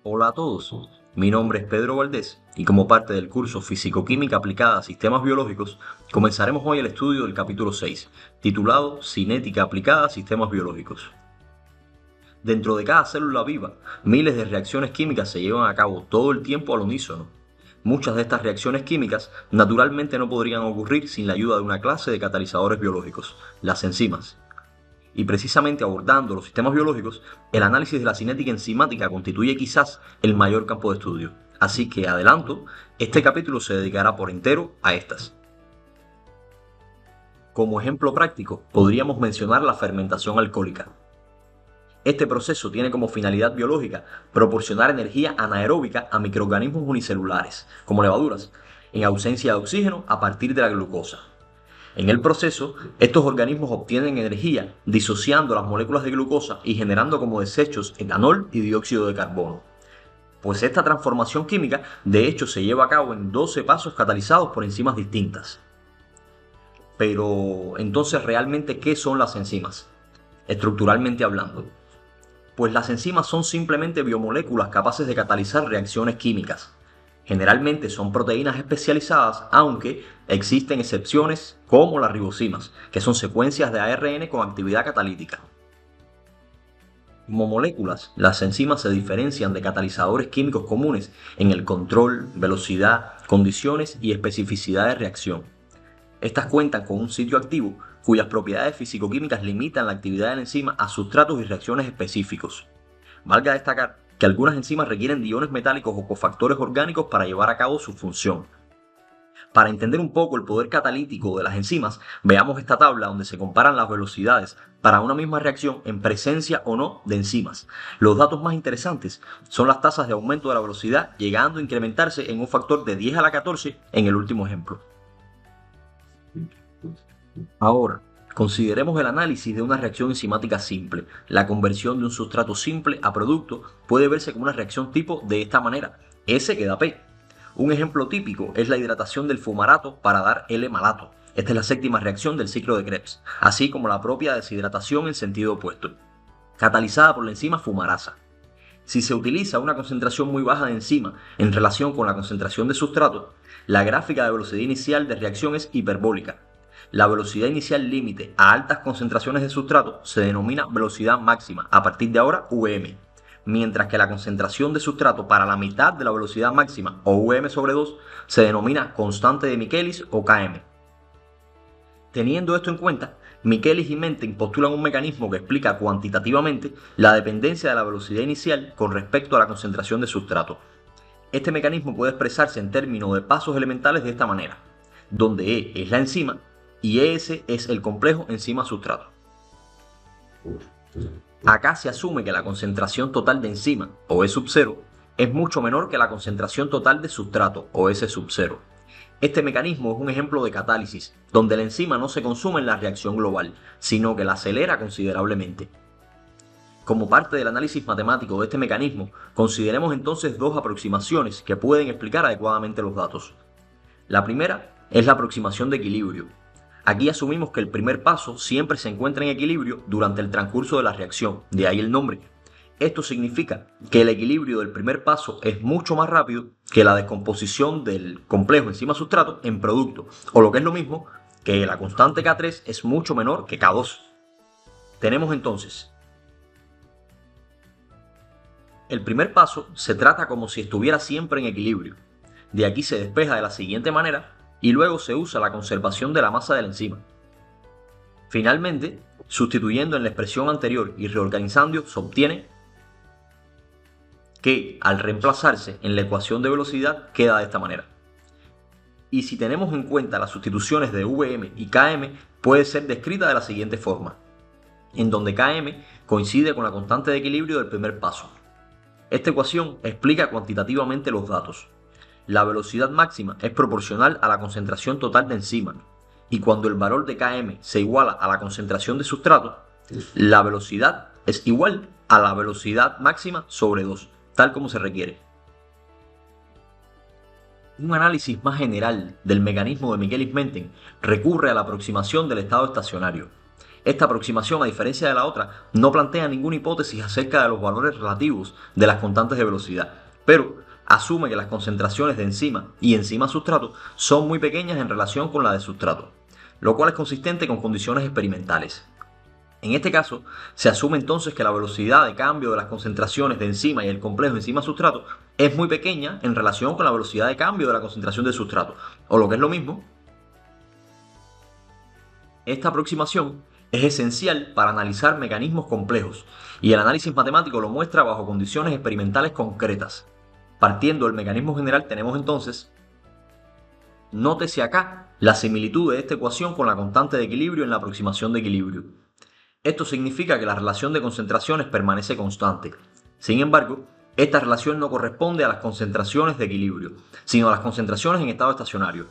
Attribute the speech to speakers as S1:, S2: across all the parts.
S1: Hola a todos, mi nombre es Pedro Valdés y como parte del curso Fisicoquímica aplicada a sistemas biológicos, comenzaremos hoy el estudio del capítulo 6, titulado Cinética aplicada a sistemas biológicos. Dentro de cada célula viva, miles de reacciones químicas se llevan a cabo todo el tiempo al unísono. Muchas de estas reacciones químicas naturalmente no podrían ocurrir sin la ayuda de una clase de catalizadores biológicos, las enzimas. Y precisamente abordando los sistemas biológicos, el análisis de la cinética enzimática constituye quizás el mayor campo de estudio. Así que adelanto, este capítulo se dedicará por entero a estas. Como ejemplo práctico, podríamos mencionar la fermentación alcohólica. Este proceso tiene como finalidad biológica proporcionar energía anaeróbica a microorganismos unicelulares, como levaduras, en ausencia de oxígeno a partir de la glucosa. En el proceso, estos organismos obtienen energía disociando las moléculas de glucosa y generando como desechos etanol y dióxido de carbono. Pues esta transformación química de hecho se lleva a cabo en 12 pasos catalizados por enzimas distintas. Pero entonces, ¿realmente qué son las enzimas? Estructuralmente hablando. Pues las enzimas son simplemente biomoléculas capaces de catalizar reacciones químicas. Generalmente son proteínas especializadas, aunque existen excepciones como las ribosimas, que son secuencias de ARN con actividad catalítica. Como moléculas, las enzimas se diferencian de catalizadores químicos comunes en el control, velocidad, condiciones y especificidad de reacción. Estas cuentan con un sitio activo cuyas propiedades fisicoquímicas limitan la actividad de la enzima a sustratos y reacciones específicos. Valga destacar que algunas enzimas requieren de iones metálicos o cofactores orgánicos para llevar a cabo su función. Para entender un poco el poder catalítico de las enzimas, veamos esta tabla donde se comparan las velocidades para una misma reacción en presencia o no de enzimas. Los datos más interesantes son las tasas de aumento de la velocidad, llegando a incrementarse en un factor de 10 a la 14 en el último ejemplo. Ahora, consideremos el análisis de una reacción enzimática simple. La conversión de un sustrato simple a producto puede verse como una reacción tipo de esta manera: S que da P. Un ejemplo típico es la hidratación del fumarato para dar L-malato. Esta es la séptima reacción del ciclo de Krebs, así como la propia deshidratación en sentido opuesto, catalizada por la enzima fumarasa. Si se utiliza una concentración muy baja de enzima en relación con la concentración de sustrato, la gráfica de velocidad inicial de reacción es hiperbólica. La velocidad inicial límite a altas concentraciones de sustrato se denomina velocidad máxima, a partir de ahora Vm, mientras que la concentración de sustrato para la mitad de la velocidad máxima, o Vm/2, se denomina constante de Michaelis o Km. Teniendo esto en cuenta, Michaelis y Menten postulan un mecanismo que explica cuantitativamente la dependencia de la velocidad inicial con respecto a la concentración de sustrato. Este mecanismo puede expresarse en términos de pasos elementales de esta manera, donde E es la enzima y ES es el complejo enzima-sustrato. Acá se asume que la concentración total de enzima, o E sub 0, es mucho menor que la concentración total de sustrato, o S sub 0. Este mecanismo es un ejemplo de catálisis, donde la enzima no se consume en la reacción global, sino que la acelera considerablemente. Como parte del análisis matemático de este mecanismo, consideremos entonces dos aproximaciones que pueden explicar adecuadamente los datos. La primera es la aproximación de equilibrio. Aquí asumimos que el primer paso siempre se encuentra en equilibrio durante el transcurso de la reacción, de ahí el nombre. Esto significa que el equilibrio del primer paso es mucho más rápido que la descomposición del complejo enzima-sustrato en producto, o lo que es lo mismo, que la constante K3 es mucho menor que K2. Tenemos entonces, el primer paso se trata como si estuviera siempre en equilibrio. De aquí se despeja de la siguiente manera y luego se usa la conservación de la masa de la enzima. Finalmente, sustituyendo en la expresión anterior y reorganizando, se obtiene que al reemplazarse en la ecuación de velocidad queda de esta manera. Y si tenemos en cuenta las sustituciones de Vm y Km, puede ser descrita de la siguiente forma, en donde Km coincide con la constante de equilibrio del primer paso. Esta ecuación explica cuantitativamente los datos. La velocidad máxima es proporcional a la concentración total de enzima, y cuando el valor de Km se iguala a la concentración de sustrato, la velocidad es igual a la velocidad máxima sobre 2, tal como se requiere. Un análisis más general del mecanismo de Michaelis-Menten recurre a la aproximación del estado estacionario. Esta aproximación, a diferencia de la otra, no plantea ninguna hipótesis acerca de los valores relativos de las constantes de velocidad, pero asume que las concentraciones de enzima y enzima-sustrato son muy pequeñas en relación con la de sustrato, lo cual es consistente con condiciones experimentales. En este caso, se asume entonces que la velocidad de cambio de las concentraciones de enzima y el complejo enzima-sustrato es muy pequeña en relación con la velocidad de cambio de la concentración del sustrato, o lo que es lo mismo, esta aproximación es esencial para analizar mecanismos complejos, y el análisis matemático lo muestra bajo condiciones experimentales concretas. Partiendo del mecanismo general tenemos entonces, nótese acá la similitud de esta ecuación con la constante de equilibrio en la aproximación de equilibrio. Esto significa que la relación de concentraciones permanece constante. Sin embargo, esta relación no corresponde a las concentraciones de equilibrio, sino a las concentraciones en estado estacionario.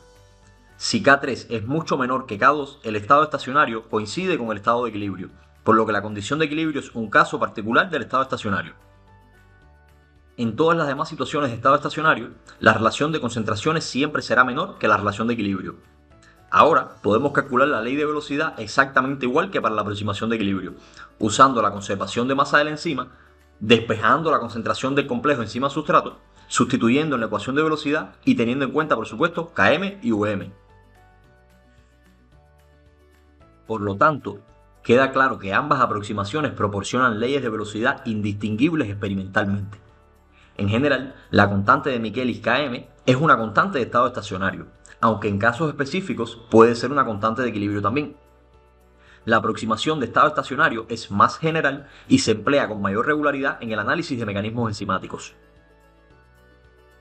S1: Si K3 es mucho menor que K2, el estado estacionario coincide con el estado de equilibrio, por lo que la condición de equilibrio es un caso particular del estado estacionario. En todas las demás situaciones de estado estacionario, la relación de concentraciones siempre será menor que la relación de equilibrio. Ahora podemos calcular la ley de velocidad exactamente igual que para la aproximación de equilibrio, usando la conservación de masa de la enzima, despejando la concentración del complejo enzima-sustrato, sustituyendo en la ecuación de velocidad y teniendo en cuenta, por supuesto, Km y Vm. Por lo tanto, queda claro que ambas aproximaciones proporcionan leyes de velocidad indistinguibles experimentalmente. En general, la constante de Michaelis Km es una constante de estado estacionario, aunque en casos específicos puede ser una constante de equilibrio también. La aproximación de estado estacionario es más general y se emplea con mayor regularidad en el análisis de mecanismos enzimáticos.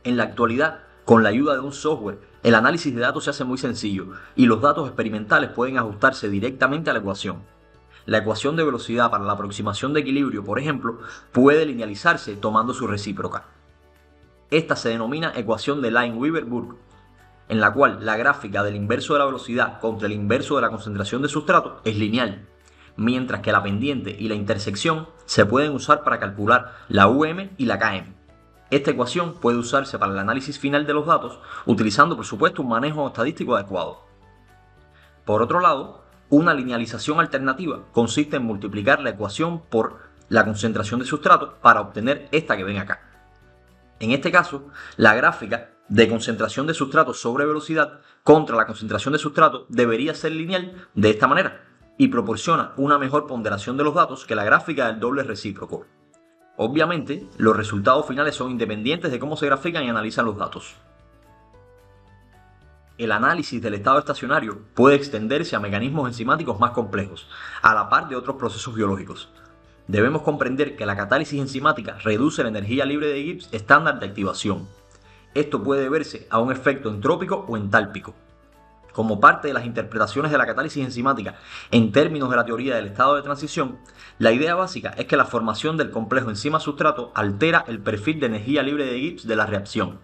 S1: En la actualidad, con la ayuda de un software, el análisis de datos se hace muy sencillo y los datos experimentales pueden ajustarse directamente a la ecuación. La ecuación de velocidad para la aproximación de equilibrio, por ejemplo, puede linealizarse tomando su recíproca. Esta se denomina ecuación de Lineweaver-Burk, en la cual la gráfica del inverso de la velocidad contra el inverso de la concentración de sustrato es lineal, mientras que la pendiente y la intersección se pueden usar para calcular la UM y la KM. Esta ecuación puede usarse para el análisis final de los datos, utilizando por supuesto un manejo estadístico adecuado. Por otro lado, una linealización alternativa consiste en multiplicar la ecuación por la concentración de sustrato para obtener esta que ven acá. En este caso, la gráfica de concentración de sustrato sobre velocidad contra la concentración de sustrato debería ser lineal de esta manera y proporciona una mejor ponderación de los datos que la gráfica del doble recíproco. Obviamente, los resultados finales son independientes de cómo se grafican y analizan los datos. El análisis del estado estacionario puede extenderse a mecanismos enzimáticos más complejos, a la par de otros procesos biológicos. Debemos comprender que la catálisis enzimática reduce la energía libre de Gibbs estándar de activación. Esto puede deberse a un efecto entrópico o entálpico. Como parte de las interpretaciones de la catálisis enzimática en términos de la teoría del estado de transición, la idea básica es que la formación del complejo enzima-sustrato altera el perfil de energía libre de Gibbs de la reacción,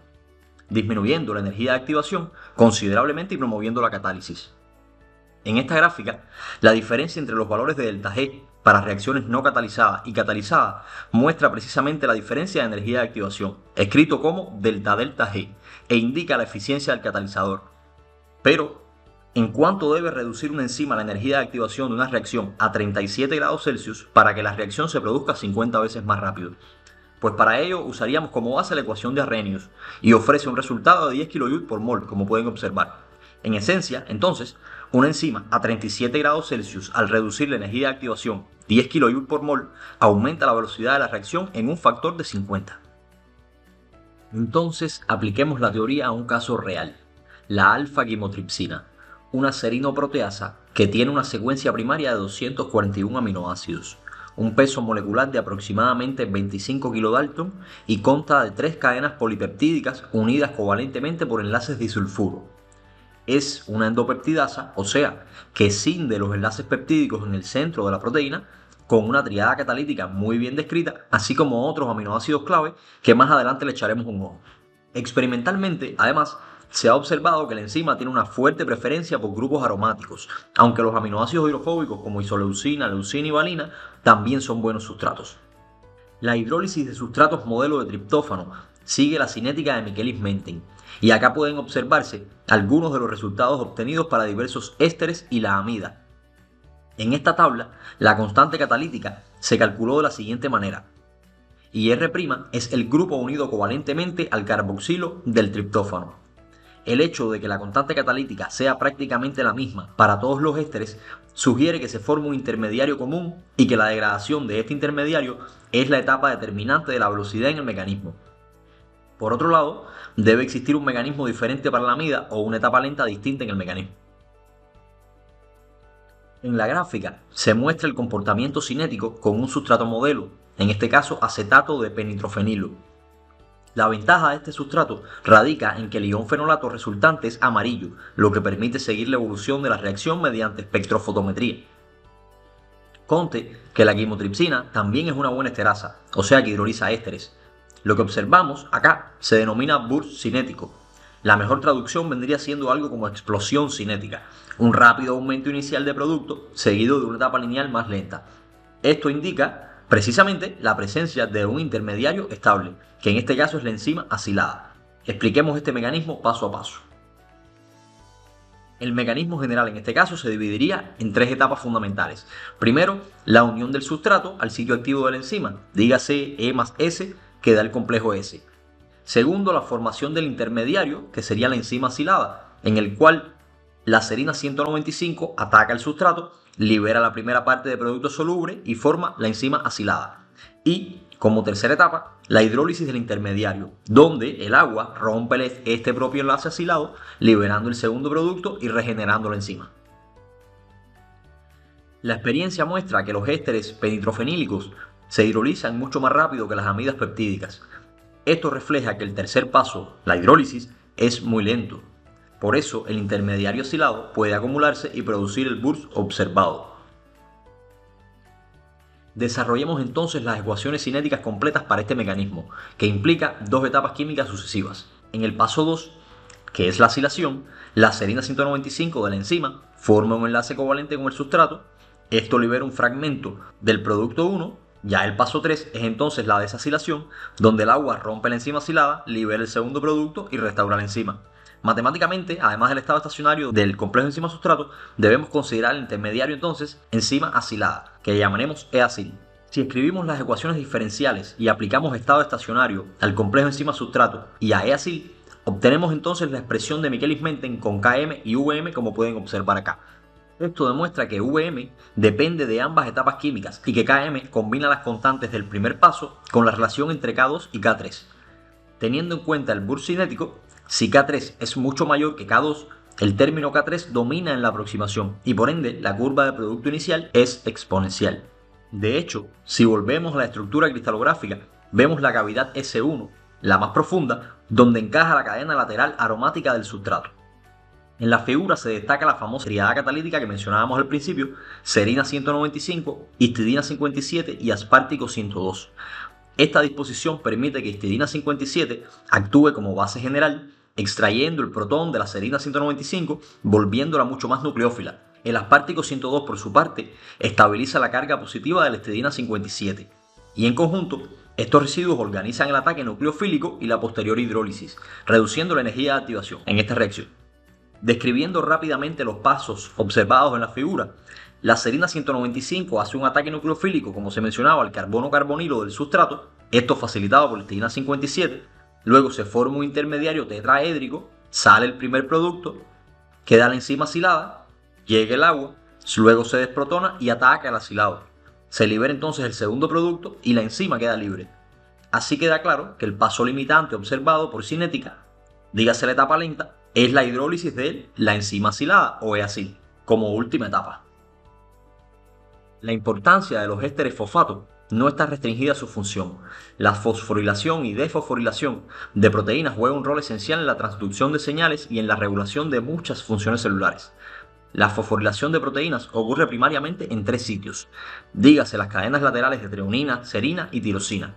S1: disminuyendo la energía de activación considerablemente y promoviendo la catálisis. En esta gráfica, la diferencia entre los valores de ΔG para reacciones no catalizadas y catalizadas muestra precisamente la diferencia de energía de activación, escrito como ΔΔG, e indica la eficiencia del catalizador. Pero, ¿en cuánto debe reducir una enzima la energía de activación de una reacción a 37 grados Celsius para que la reacción se produzca 50 veces más rápido? Pues para ello usaríamos como base la ecuación de Arrhenius y ofrece un resultado de 10 kJ por mol, como pueden observar. En esencia, entonces, una enzima a 37 grados Celsius al reducir la energía de activación 10 kJ por mol aumenta la velocidad de la reacción en un factor de 50. Entonces apliquemos la teoría a un caso real, la alfa-quimotripsina, una serinoproteasa que tiene una secuencia primaria de 241 aminoácidos, un peso molecular de aproximadamente 25 kDa y consta de 3 cadenas polipeptídicas unidas covalentemente por enlaces disulfuro. Es una endopeptidasa, o sea, que cinde los enlaces peptídicos en el centro de la proteína con una triada catalítica muy bien descrita, así como otros aminoácidos clave que más adelante le echaremos un ojo. Experimentalmente, además, se ha observado que la enzima tiene una fuerte preferencia por grupos aromáticos, aunque los aminoácidos hidrofóbicos como isoleucina, leucina y valina también son buenos sustratos. La hidrólisis de sustratos modelo de triptófano sigue la cinética de Michaelis-Menten, y acá pueden observarse algunos de los resultados obtenidos para diversos ésteres y la amida. En esta tabla, la constante catalítica se calculó de la siguiente manera. Y R' es el grupo unido covalentemente al carboxilo del triptófano. El hecho de que la constante catalítica sea prácticamente la misma para todos los ésteres sugiere que se forma un intermediario común y que la degradación de este intermediario es la etapa determinante de la velocidad en el mecanismo. Por otro lado, debe existir un mecanismo diferente para la amida o una etapa lenta distinta en el mecanismo. En la gráfica se muestra el comportamiento cinético con un sustrato modelo, en este caso acetato de penitrofenilo. La ventaja de este sustrato radica en que el ion fenolato resultante es amarillo, lo que permite seguir la evolución de la reacción mediante espectrofotometría. Conte que la quimotripsina también es una buena esterasa, o sea que hidroliza ésteres. Lo que observamos acá se denomina burst cinético. La mejor traducción vendría siendo algo como explosión cinética, un rápido aumento inicial de producto seguido de una etapa lineal más lenta. Esto indica precisamente la presencia de un intermediario estable, que en este caso es la enzima acilada. Expliquemos este mecanismo paso a paso. El mecanismo general en este caso se dividiría en tres etapas fundamentales. Primero, la unión del sustrato al sitio activo de la enzima, dígase E más S, que da el complejo S. Segundo, la formación del intermediario, que sería la enzima acilada, en el cual la serina 195 ataca el sustrato, libera la primera parte de producto soluble y forma la enzima acilada. Y, como tercera etapa, la hidrólisis del intermediario, donde el agua rompe este propio enlace acilado, liberando el segundo producto y regenerando la enzima. La experiencia muestra que los ésteres penitrofenílicos se hidrolizan mucho más rápido que las amidas peptídicas. Esto refleja que el tercer paso, la hidrólisis, es muy lento. Por eso el intermediario acilado puede acumularse y producir el burst observado. Desarrollemos entonces las ecuaciones cinéticas completas para este mecanismo, que implica dos etapas químicas sucesivas. En el paso 2, que es la acilación, la serina 195 de la enzima forma un enlace covalente con el sustrato. Esto libera un fragmento del producto 1. Ya el paso 3 es entonces la desacilación, donde el agua rompe la enzima acilada, libera el segundo producto y restaura la enzima. Matemáticamente, además del estado estacionario del complejo enzima-sustrato, debemos considerar el intermediario entonces enzima acilada, que llamaremos E-acil. Si escribimos las ecuaciones diferenciales y aplicamos estado estacionario al complejo enzima-sustrato y a E-acil, obtenemos entonces la expresión de Michaelis-Menten con Km y Vm, como pueden observar acá. Esto demuestra que Vm depende de ambas etapas químicas y que Km combina las constantes del primer paso con la relación entre K2 y K3. Teniendo en cuenta el burst cinético, si K3 es mucho mayor que K2, el término K3 domina en la aproximación y por ende la curva de producto inicial es exponencial. De hecho, si volvemos a la estructura cristalográfica, vemos la cavidad S1, la más profunda, donde encaja la cadena lateral aromática del sustrato. En la figura se destaca la famosa triada catalítica que mencionábamos al principio, serina 195, histidina 57 y aspartico 102. Esta disposición permite que histidina 57 actúe como base general, extrayendo el protón de la serina 195, volviéndola mucho más nucleófila. El aspartico 102, por su parte, estabiliza la carga positiva de la histidina 57. Y en conjunto, estos residuos organizan el ataque nucleofílico y la posterior hidrólisis, reduciendo la energía de activación en esta reacción. Describiendo rápidamente los pasos observados en la figura, la serina 195 hace un ataque nucleofílico, como se mencionaba, al carbono carbonilo del sustrato, esto facilitado por la histidina 57, luego se forma un intermediario tetraédrico, sale el primer producto, queda la enzima acilada, llega el agua, luego se desprotona y ataca el acilado. Se libera entonces el segundo producto y la enzima queda libre. Así queda claro que el paso limitante observado por cinética, dígase la etapa lenta, es la hidrólisis de la enzima acilada o E-acil, como última etapa. La importancia de los ésteres fosfato no está restringida a su función. La fosforilación y desfosforilación de proteínas juega un rol esencial en la transducción de señales y en la regulación de muchas funciones celulares. La fosforilación de proteínas ocurre primariamente en tres sitios, dígase las cadenas laterales de treonina, serina y tirosina.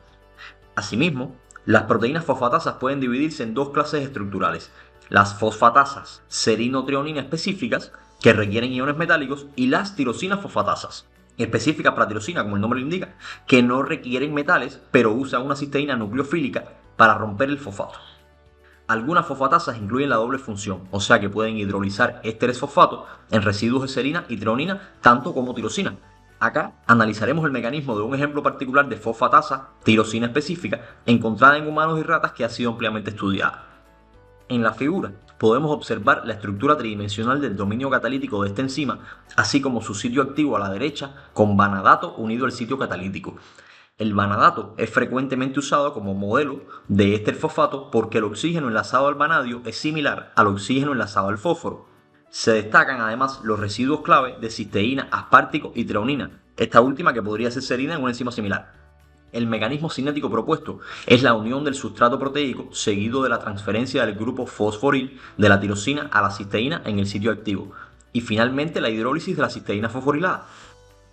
S1: Asimismo, las proteínas fosfatasas pueden dividirse en dos clases estructurales: las fosfatasas serino-treonina específicas, que requieren iones metálicos, y las tirosinas fosfatasas, específicas para tirosina, como el nombre lo indica, que no requieren metales, pero usan una cisteína nucleofílica para romper el fosfato. Algunas fosfatasas incluyen la doble función, o sea que pueden hidrolizar ésteres fosfato en residuos de serina y treonina, tanto como tirosina. Acá analizaremos el mecanismo de un ejemplo particular de fosfatasa, tirosina específica, encontrada en humanos y ratas que ha sido ampliamente estudiada. En la figura podemos observar la estructura tridimensional del dominio catalítico de esta enzima, así como su sitio activo a la derecha con vanadato unido al sitio catalítico. El vanadato es frecuentemente usado como modelo de éster fosfato porque el oxígeno enlazado al vanadio es similar al oxígeno enlazado al fósforo. Se destacan además los residuos clave de cisteína, aspartico y treonina, esta última que podría ser serina en una enzima similar. El mecanismo cinético propuesto es la unión del sustrato proteico seguido de la transferencia del grupo fosforil de la tirosina a la cisteína en el sitio activo y finalmente la hidrólisis de la cisteína fosforilada.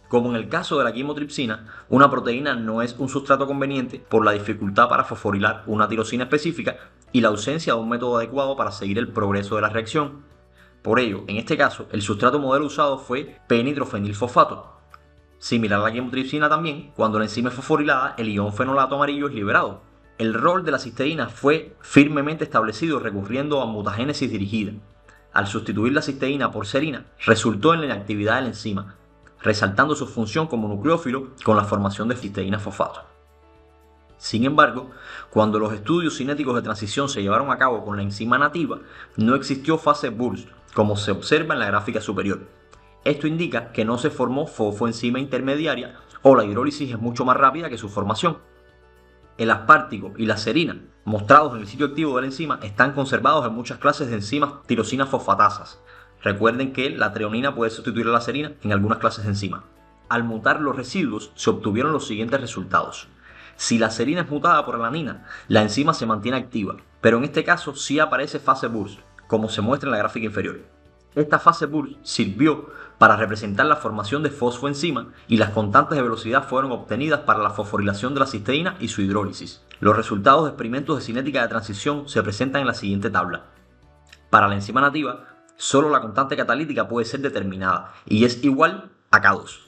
S1: Como en el caso de la quimotripsina, una proteína no es un sustrato conveniente por la dificultad para fosforilar una tirosina específica y la ausencia de un método adecuado para seguir el progreso de la reacción. Por ello, en este caso, el sustrato modelo usado fue P-nitrofenilfosfato. Similar a la quimotripsina también, cuando la enzima es fosforilada, el ion fenolato amarillo es liberado. El rol de la cisteína fue firmemente establecido recurriendo a mutagénesis dirigida. Al sustituir la cisteína por serina, resultó en la inactividad de la enzima, resaltando su función como nucleófilo con la formación de cisteína fosfato. Sin embargo, cuando los estudios cinéticos de transición se llevaron a cabo con la enzima nativa, no existió fase burst, como se observa en la gráfica superior. Esto indica que no se formó fosfoenzima intermediaria o la hidrólisis es mucho más rápida que su formación. El aspartico y la serina, mostrados en el sitio activo de la enzima, están conservados en muchas clases de enzimas tirosina fosfatasas. Recuerden que la treonina puede sustituir a la serina en algunas clases de enzima. Al mutar los residuos se obtuvieron los siguientes resultados. Si la serina es mutada por alanina, la enzima se mantiene activa, pero en este caso sí aparece fase burst, como se muestra en la gráfica inferior. Esta fase burst sirvió para representar la formación de fosfoenzima y las constantes de velocidad fueron obtenidas para la fosforilación de la cisteína y su hidrólisis. Los resultados de experimentos de cinética de transición se presentan en la siguiente tabla. Para la enzima nativa, solo la constante catalítica puede ser determinada y es igual a K2.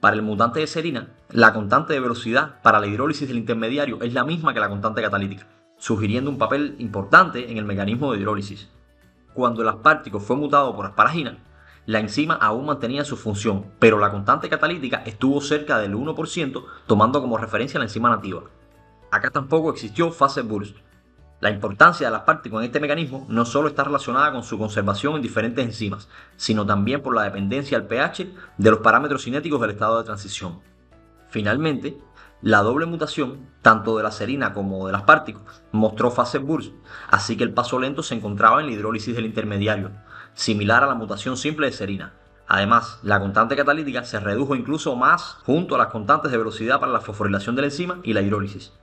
S1: Para el mutante de serina, la constante de velocidad para la hidrólisis del intermediario es la misma que la constante catalítica, sugiriendo un papel importante en el mecanismo de hidrólisis. Cuando el aspartico fue mutado por asparagina, la enzima aún mantenía su función, pero la constante catalítica estuvo cerca del 1%, tomando como referencia la enzima nativa. Acá tampoco existió fase burst. La importancia del aspartico en este mecanismo no solo está relacionada con su conservación en diferentes enzimas, sino también por la dependencia al pH de los parámetros cinéticos del estado de transición. Finalmente, la doble mutación, tanto de la serina como del aspartico, mostró fase burst, así que el paso lento se encontraba en la hidrólisis del intermediario, similar a la mutación simple de serina. Además, la constante catalítica se redujo incluso más junto a las constantes de velocidad para la fosforilación de la enzima y la hidrólisis.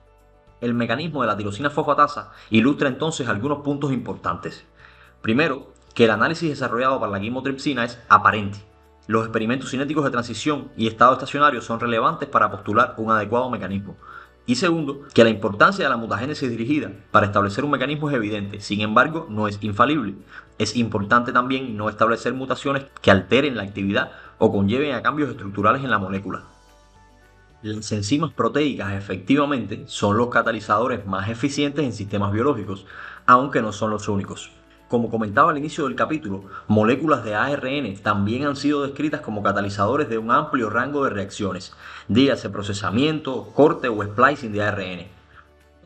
S1: El mecanismo de la tirosina fosfatasa ilustra entonces algunos puntos importantes. Primero, que el análisis desarrollado para la quimotripsina es aparente. Los experimentos cinéticos de transición y estado estacionario son relevantes para postular un adecuado mecanismo. Y segundo, que la importancia de la mutagénesis dirigida para establecer un mecanismo es evidente, sin embargo no es infalible. Es importante también no establecer mutaciones que alteren la actividad o conlleven a cambios estructurales en la molécula. Las enzimas proteicas efectivamente son los catalizadores más eficientes en sistemas biológicos, aunque no son los únicos. Como comentaba al inicio del capítulo, moléculas de ARN también han sido descritas como catalizadores de un amplio rango de reacciones, dígase procesamiento, corte o splicing de ARN.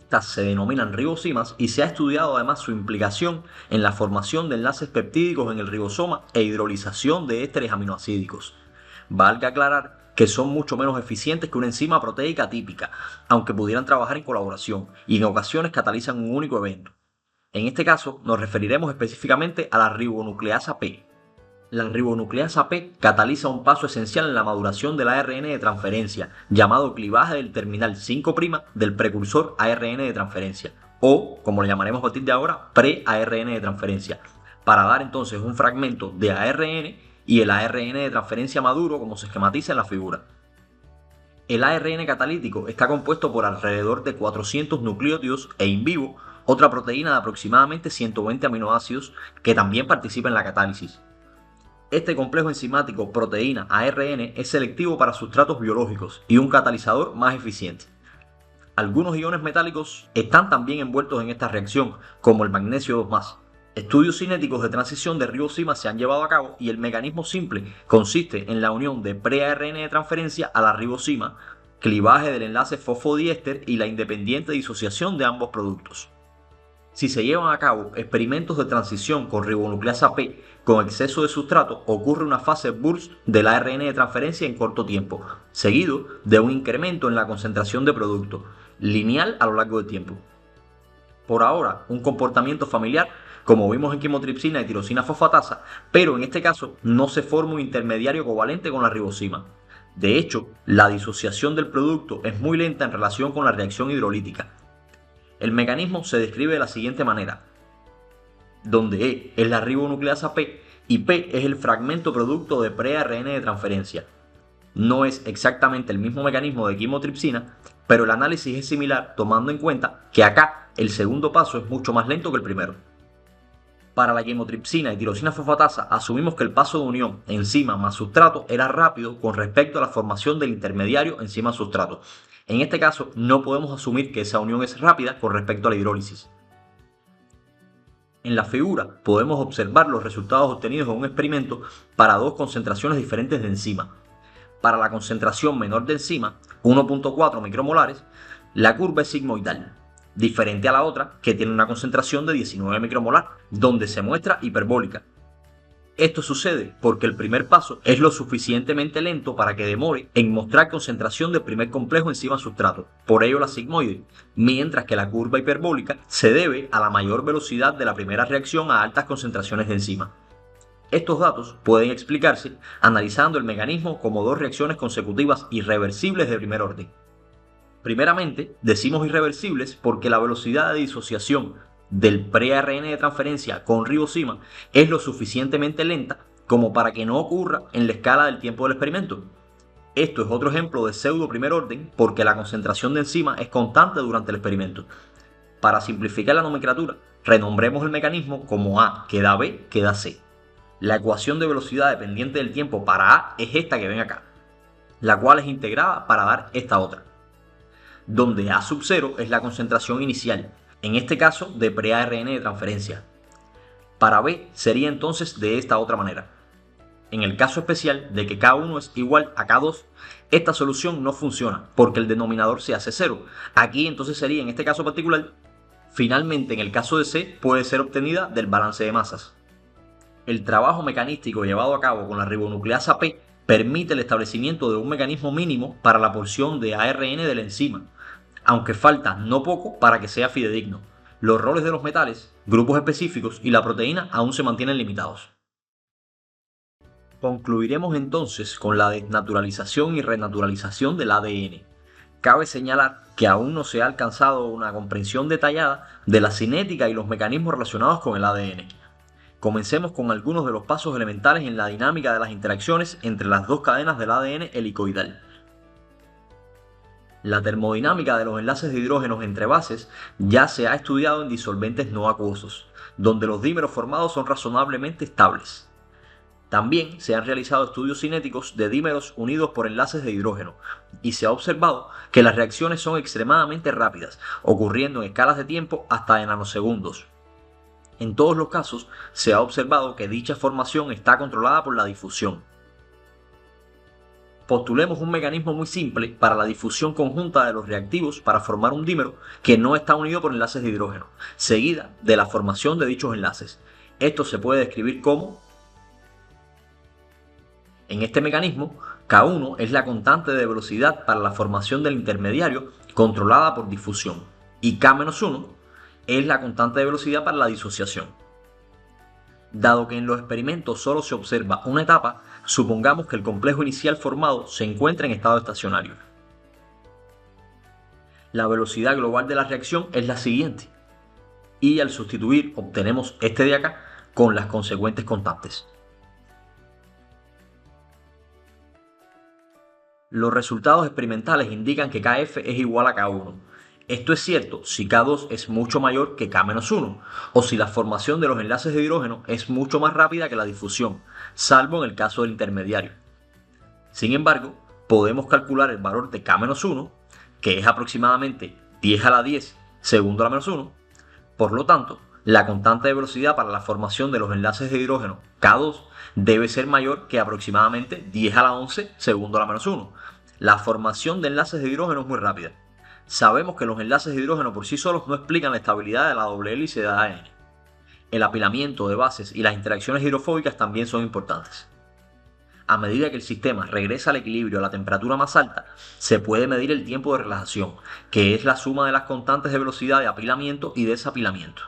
S1: Estas se denominan ribosimas y se ha estudiado además su implicación en la formación de enlaces peptídicos en el ribosoma e hidrolización de ésteres aminoácidos. Valga aclarar que son mucho menos eficientes que una enzima proteica típica, aunque pudieran trabajar en colaboración y en ocasiones catalizan un único evento. En este caso nos referiremos específicamente a la ribonucleasa P. La ribonucleasa P cataliza un paso esencial en la maduración del ARN de transferencia, llamado clivaje del terminal 5' del precursor ARN de transferencia, o, como le llamaremos a partir de ahora, pre-ARN de transferencia, para dar entonces un fragmento de ARN y el ARN de transferencia maduro como se esquematiza en la figura. El ARN catalítico está compuesto por alrededor de 400 nucleótidos e in vivo otra proteína de aproximadamente 120 aminoácidos que también participa en la catálisis. Este complejo enzimático proteína-ARN es selectivo para sustratos biológicos y un catalizador más eficiente. Algunos iones metálicos están también envueltos en esta reacción, como el magnesio 2+. Estudios cinéticos de transición de ribosima se han llevado a cabo y el mecanismo simple consiste en la unión de pre-ARN de transferencia a la ribosima, clivaje del enlace fosfodiéster y la independiente disociación de ambos productos. Si se llevan a cabo experimentos de transición con ribonucleasa P con exceso de sustrato, ocurre una fase burst del ARN de transferencia en corto tiempo, seguido de un incremento en la concentración de producto, lineal a lo largo del tiempo. Por ahora, un comportamiento familiar, como vimos en quimotripsina y tirosina fosfatasa, pero en este caso no se forma un intermediario covalente con la ribosima. De hecho, la disociación del producto es muy lenta en relación con la reacción hidrolítica. El mecanismo se describe de la siguiente manera, donde E es la ribonucleasa P y P es el fragmento producto de pre-ARN de transferencia. No es exactamente el mismo mecanismo de quimotripsina, pero el análisis es similar tomando en cuenta que acá el segundo paso es mucho más lento que el primero. Para la quimotripsina y tirosina fosfatasa asumimos que el paso de unión enzima más sustrato era rápido con respecto a la formación del intermediario enzima-sustrato. En este caso no podemos asumir que esa unión es rápida con respecto a la hidrólisis. En la figura podemos observar los resultados obtenidos en un experimento para dos concentraciones diferentes de enzima. Para la concentración menor de enzima, 1.4 micromolares, la curva es sigmoidal, diferente a la otra que tiene una concentración de 19 micromolar, donde se muestra hiperbólica. Esto sucede porque el primer paso es lo suficientemente lento para que demore en mostrar concentración del primer complejo enzima-sustrato, por ello la sigmoide, mientras que la curva hiperbólica se debe a la mayor velocidad de la primera reacción a altas concentraciones de enzima. Estos datos pueden explicarse analizando el mecanismo como dos reacciones consecutivas irreversibles de primer orden. Primeramente, decimos irreversibles porque la velocidad de disociación del pre-ARN de transferencia con ribosima es lo suficientemente lenta como para que no ocurra en la escala del tiempo del experimento. Esto es otro ejemplo de pseudo primer orden porque la concentración de enzima es constante durante el experimento. Para simplificar la nomenclatura, renombremos el mecanismo como A queda B queda C. La ecuación de velocidad dependiente del tiempo para A es esta que ven acá, la cual es integrada para dar esta otra, donde A sub 0 es la concentración inicial, en este caso de pre-ARN de transferencia. Para B sería entonces de esta otra manera. En el caso especial de que K1 es igual a K2, esta solución no funciona porque el denominador se hace 0. Aquí entonces sería en este caso particular. Finalmente, en el caso de C puede ser obtenida del balance de masas. El trabajo mecanístico llevado a cabo con la ribonucleasa P permite el establecimiento de un mecanismo mínimo para la porción de ARN de la enzima, aunque falta no poco para que sea fidedigno. Los roles de los metales, grupos específicos y la proteína aún se mantienen limitados. Concluiremos entonces con la desnaturalización y renaturalización del ADN. Cabe señalar que aún no se ha alcanzado una comprensión detallada de la cinética y los mecanismos relacionados con el ADN. Comencemos con algunos de los pasos elementales en la dinámica de las interacciones entre las dos cadenas del ADN helicoidal. La termodinámica de los enlaces de hidrógenos entre bases ya se ha estudiado en disolventes no acuosos, donde los dímeros formados son razonablemente estables. También se han realizado estudios cinéticos de dímeros unidos por enlaces de hidrógeno, y se ha observado que las reacciones son extremadamente rápidas, ocurriendo en escalas de tiempo hasta de nanosegundos. En todos los casos, se ha observado que dicha formación está controlada por la difusión. Postulemos un mecanismo muy simple para la difusión conjunta de los reactivos para formar un dímero que no está unido por enlaces de hidrógeno, seguida de la formación de dichos enlaces. Esto se puede describir como: en este mecanismo, K1 es la constante de velocidad para la formación del intermediario controlada por difusión, y K-1 es la constante de velocidad para la disociación. Dado que en los experimentos solo se observa una etapa, supongamos que el complejo inicial formado se encuentra en estado estacionario. La velocidad global de la reacción es la siguiente, y al sustituir obtenemos este de acá con las consecuentes constantes. Los resultados experimentales indican que Kf es igual a K1. Esto es cierto si K2 es mucho mayor que K-1, o si la formación de los enlaces de hidrógeno es mucho más rápida que la difusión, salvo en el caso del intermediario. Sin embargo, podemos calcular el valor de K-1, que es aproximadamente 10 a la 10 segundo a la menos 1. Por lo tanto, la constante de velocidad para la formación de los enlaces de hidrógeno K2 debe ser mayor que aproximadamente 10 a la 11 segundo a la menos 1. La formación de enlaces de hidrógeno es muy rápida. Sabemos que los enlaces de hidrógeno por sí solos no explican la estabilidad de la doble hélice de ADN. El apilamiento de bases y las interacciones hidrofóbicas también son importantes. A medida que el sistema regresa al equilibrio a la temperatura más alta, se puede medir el tiempo de relajación, que es la suma de las constantes de velocidad de apilamiento y desapilamiento.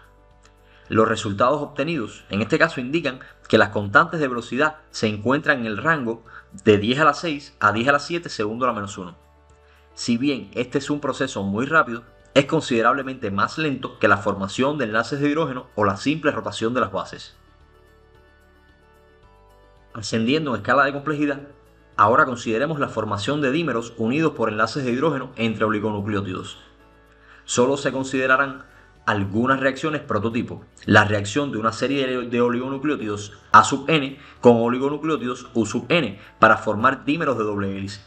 S1: Los resultados obtenidos, en este caso, indican que las constantes de velocidad se encuentran en el rango de 10 a la 6 a 10 a la 7 segundo a la menos 1. Si bien este es un proceso muy rápido, es considerablemente más lento que la formación de enlaces de hidrógeno o la simple rotación de las bases. Ascendiendo en escala de complejidad, ahora consideremos la formación de dímeros unidos por enlaces de hidrógeno entre oligonucleótidos. Solo se considerarán algunas reacciones prototipo, la reacción de una serie de oligonucleótidos A sub n con oligonucleótidos U sub n para formar dímeros de doble hélice.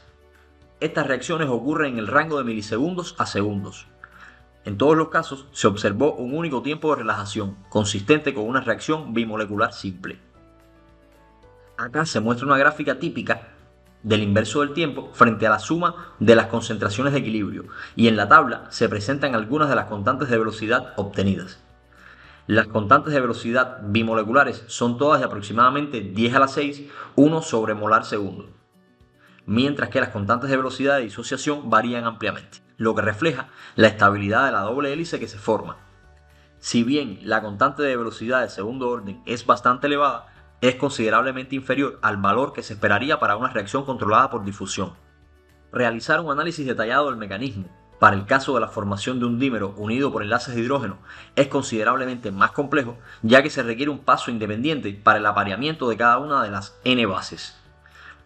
S1: Estas reacciones ocurren en el rango de milisegundos a segundos. En todos los casos se observó un único tiempo de relajación, consistente con una reacción bimolecular simple. Acá se muestra una gráfica típica del inverso del tiempo frente a la suma de las concentraciones de equilibrio, y en la tabla se presentan algunas de las constantes de velocidad obtenidas. Las constantes de velocidad bimoleculares son todas de aproximadamente 10 a la 6, 1 sobre molar segundo, mientras que las constantes de velocidad de disociación varían ampliamente, lo que refleja la estabilidad de la doble hélice que se forma. Si bien la constante de velocidad de segundo orden es bastante elevada, es considerablemente inferior al valor que se esperaría para una reacción controlada por difusión. Realizar un análisis detallado del mecanismo para el caso de la formación de un dímero unido por enlaces de hidrógeno es considerablemente más complejo, ya que se requiere un paso independiente para el apareamiento de cada una de las n bases.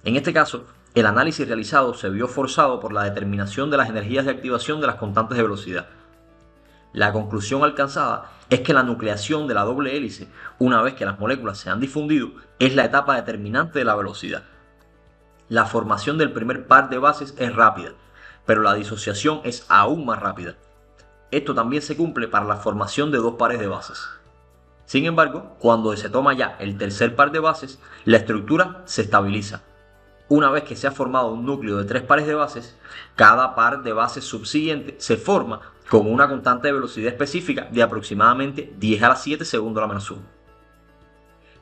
S1: En este caso, el análisis realizado se vio forzado por la determinación de las energías de activación de las constantes de velocidad. La conclusión alcanzada es que la nucleación de la doble hélice, una vez que las moléculas se han difundido, es la etapa determinante de la velocidad. La formación del primer par de bases es rápida, pero la disociación es aún más rápida. Esto también se cumple para la formación de dos pares de bases. Sin embargo, cuando se toma ya el tercer par de bases, la estructura se estabiliza. Una vez que se ha formado un núcleo de 3 pares de bases, cada par de bases subsiguiente se forma con una constante de velocidad específica de aproximadamente 10 a la 7 segundo a la menos 1.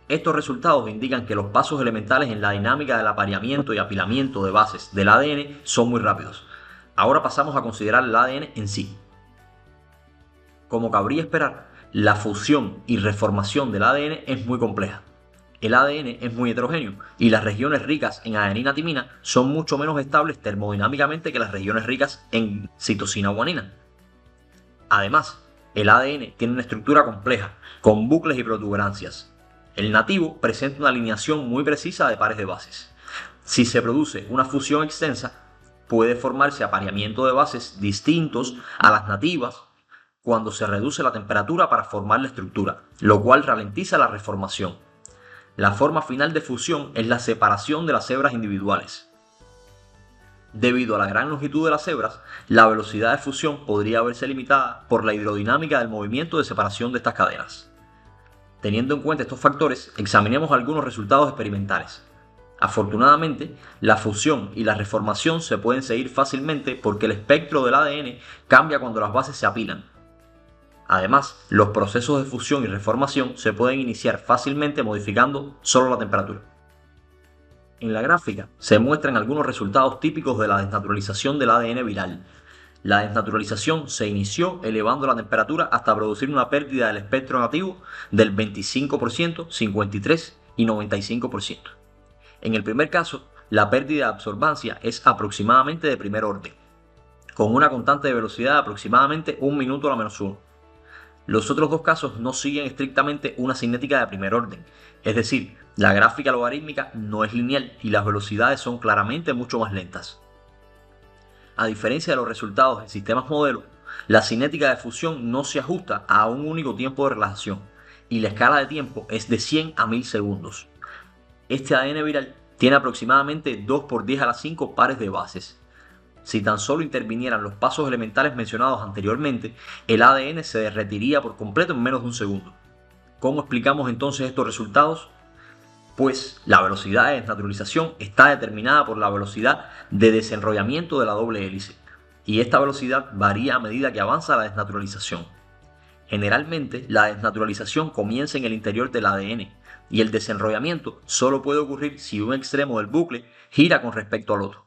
S1: Estos resultados indican que los pasos elementales en la dinámica del apareamiento y apilamiento de bases del ADN son muy rápidos. Ahora pasamos a considerar el ADN en sí. Como cabría esperar, la fusión y reformación del ADN es muy compleja. El ADN es muy heterogéneo y las regiones ricas en adenina-timina son mucho menos estables termodinámicamente que las regiones ricas en citosina o guanina. Además, el ADN tiene una estructura compleja, con bucles y protuberancias. El nativo presenta una alineación muy precisa de pares de bases. Si se produce una fusión extensa, puede formarse apareamiento de bases distintos a las nativas cuando se reduce la temperatura para formar la estructura, lo cual ralentiza la reformación. La forma final de fusión es la separación de las hebras individuales. Debido a la gran longitud de las hebras, la velocidad de fusión podría verse limitada por la hidrodinámica del movimiento de separación de estas cadenas. Teniendo en cuenta estos factores, examinemos algunos resultados experimentales. Afortunadamente, la fusión y la reformación se pueden seguir fácilmente porque el espectro del ADN cambia cuando las bases se apilan. Además, los procesos de fusión y reformación se pueden iniciar fácilmente modificando solo la temperatura. En la gráfica se muestran algunos resultados típicos de la desnaturalización del ADN viral. La desnaturalización se inició elevando la temperatura hasta producir una pérdida del espectro nativo del 25%, 53% y 95%. En el primer caso, la pérdida de absorbancia es aproximadamente de primer orden, con una constante de velocidad de aproximadamente 1 minuto a la menos 1. Los otros dos casos no siguen estrictamente una cinética de primer orden, es decir, la gráfica logarítmica no es lineal y las velocidades son claramente mucho más lentas. A diferencia de los resultados en sistemas modelo, la cinética de fusión no se ajusta a un único tiempo de relajación y la escala de tiempo es de 100 a 1000 segundos. Este ADN viral tiene aproximadamente 2 por 10 a la 5 pares de bases. Si tan solo intervinieran los pasos elementales mencionados anteriormente, el ADN se derretiría por completo en menos de un segundo. ¿Cómo explicamos entonces estos resultados? Pues la velocidad de desnaturalización está determinada por la velocidad de desenrollamiento de la doble hélice, y esta velocidad varía a medida que avanza la desnaturalización. Generalmente, la desnaturalización comienza en el interior del ADN, y el desenrollamiento solo puede ocurrir si un extremo del bucle gira con respecto al otro.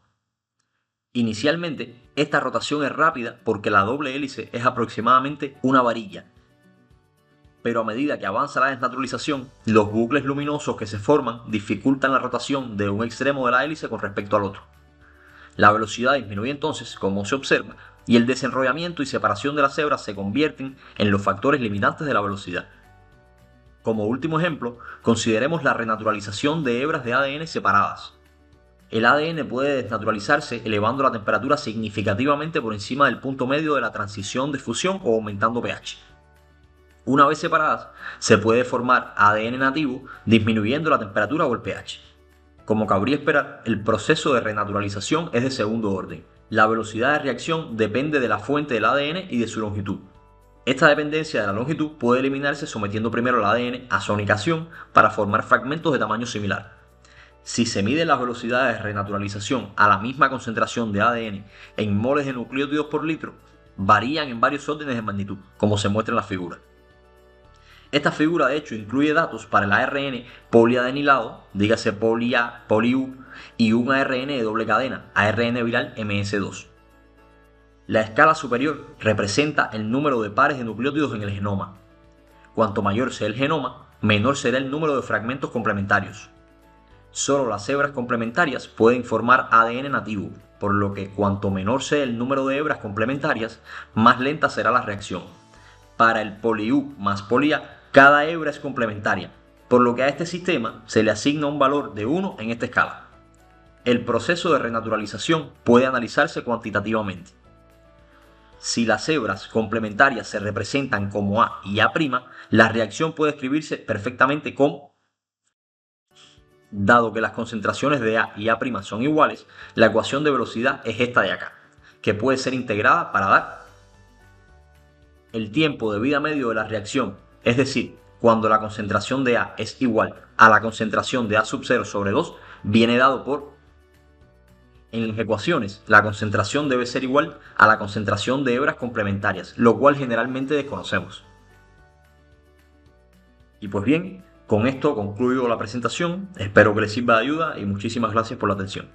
S1: Inicialmente, esta rotación es rápida porque la doble hélice es aproximadamente una varilla. Pero a medida que avanza la desnaturalización, los bucles luminosos que se forman dificultan la rotación de un extremo de la hélice con respecto al otro. La velocidad disminuye entonces, como se observa, y el desenrollamiento y separación de las hebras se convierten en los factores limitantes de la velocidad. Como último ejemplo, consideremos la renaturalización de hebras de ADN separadas. El ADN puede desnaturalizarse elevando la temperatura significativamente por encima del punto medio de la transición de fusión o aumentando pH. Una vez separadas, se puede formar ADN nativo disminuyendo la temperatura o el pH. Como cabría esperar, el proceso de renaturalización es de segundo orden. La velocidad de reacción depende de la fuente del ADN y de su longitud. Esta dependencia de la longitud puede eliminarse sometiendo primero el ADN a sonicación para formar fragmentos de tamaño similar. Si se miden las velocidades de renaturalización a la misma concentración de ADN en moles de nucleótidos por litro, varían en varios órdenes de magnitud, como se muestra en la figura. Esta figura de hecho incluye datos para el ARN poliadenilado, dígase poli-A, poli-U, y un ARN de doble cadena, ARN viral MS2. La escala superior representa el número de pares de nucleótidos en el genoma. Cuanto mayor sea el genoma, menor será el número de fragmentos complementarios. Solo las hebras complementarias pueden formar ADN nativo, por lo que cuanto menor sea el número de hebras complementarias, más lenta será la reacción. Para el poli-U más poli-A, cada hebra es complementaria, por lo que a este sistema se le asigna un valor de 1 en esta escala. El proceso de renaturalización puede analizarse cuantitativamente. Si las hebras complementarias se representan como A y A', la reacción puede escribirse perfectamente como: dado que las concentraciones de A y A' son iguales, la ecuación de velocidad es esta de acá, que puede ser integrada para dar el tiempo de vida medio de la reacción, es decir, cuando la concentración de A es igual a la concentración de A sub 0 sobre 2, viene dado por: en las ecuaciones, la concentración debe ser igual a la concentración de hebras complementarias, lo cual generalmente desconocemos. Y pues bien, con esto concluyo la presentación, espero que les sirva de ayuda y muchísimas gracias por la atención.